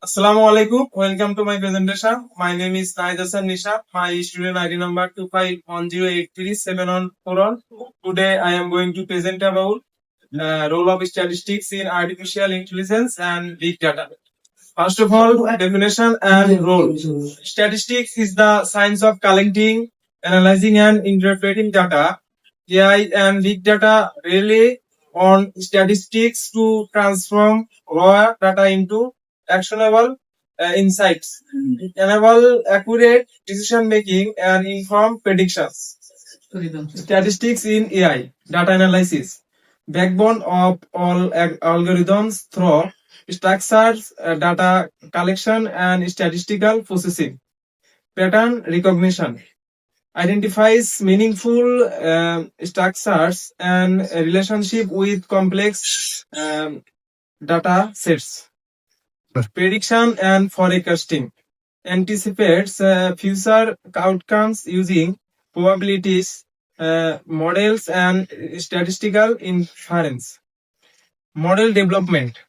Assalamu alaikum. Welcome to my presentation. My name is Nahid Hassan Nisha. My student ID number 251083714. Today I am going to present about role of statistics in artificial intelligence and big data. First of all, definition and role. Statistics is the science of collecting, analyzing, and interpreting data. AI and big data rely on statistics to transform raw data into actionable insights, enable accurate decision making, and inform predictions. Statistics in AI, data analysis, backbone of all algorithms through structures, data collection, and statistical processing. Pattern recognition identifies meaningful structures and a relationship with complex data sets. Prediction and forecasting anticipates future outcomes using probabilities, models, and statistical inference. Model development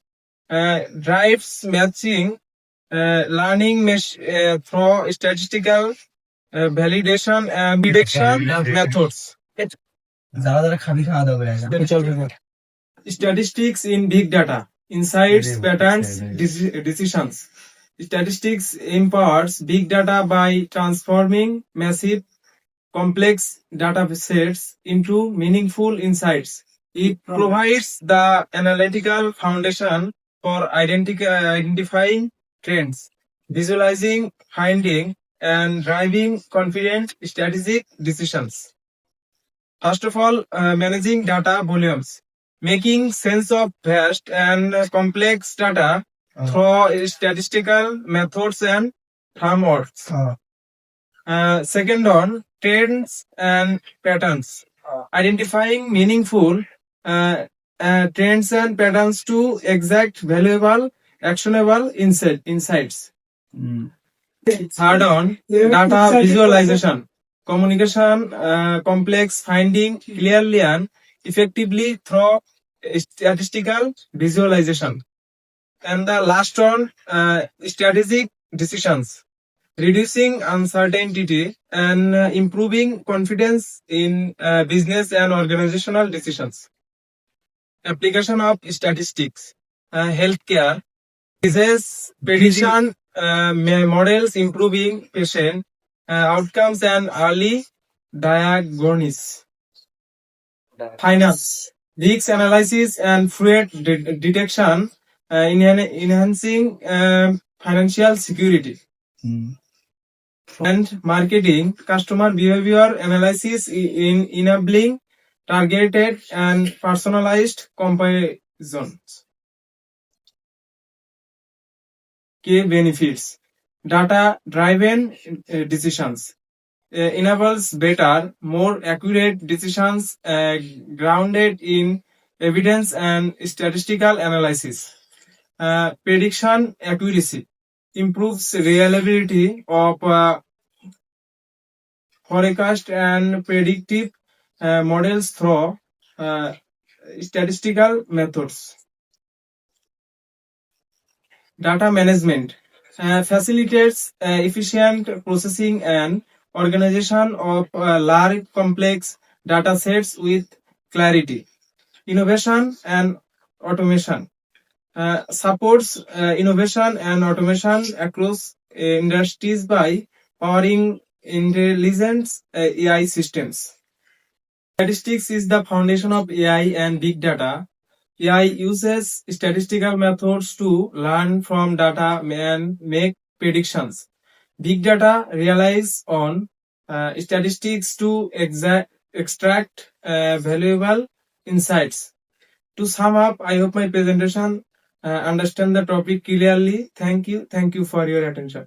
drives matching learning through statistical validation and prediction methods. Statistics in big data insights, patterns, decisions. Statistics empowers big data by transforming massive, complex data sets into meaningful insights. It provides the analytical foundation for identifying trends, visualizing findings, and driving confident strategic decisions. First of all, managing data volumes, making sense of vast and complex data through statistical methods and frameworks. Second on trends and patterns, identifying meaningful trends and patterns to exact valuable actionable insights. Third on data visualization, communication complex finding clearly and effectively through statistical visualization. And the last one, strategic decisions, reducing uncertainty and improving confidence in business and organizational decisions. Application of statistics, healthcare, disease prediction models improving patient outcomes and early diagnosis. Finance, risk analysis and fraud detection, enhancing financial security. And marketing, customer behavior analysis in enabling targeted and personalized comparisons. Key benefits: data driven decisions enables better, more accurate decisions grounded in evidence and statistical analysis. Prediction accuracy improves reliability of forecast and predictive models through statistical methods. Data management facilitates efficient processing and organization of large complex data sets with clarity. Innovation and automation supports innovation and automation across industries by powering intelligent AI systems. Statistics is the foundation of AI and big data. AI uses statistical methods to learn from data and make predictions. Big data relies on statistics to extract valuable insights. To sum up, I hope my presentation understand the topic clearly. Thank you for your attention.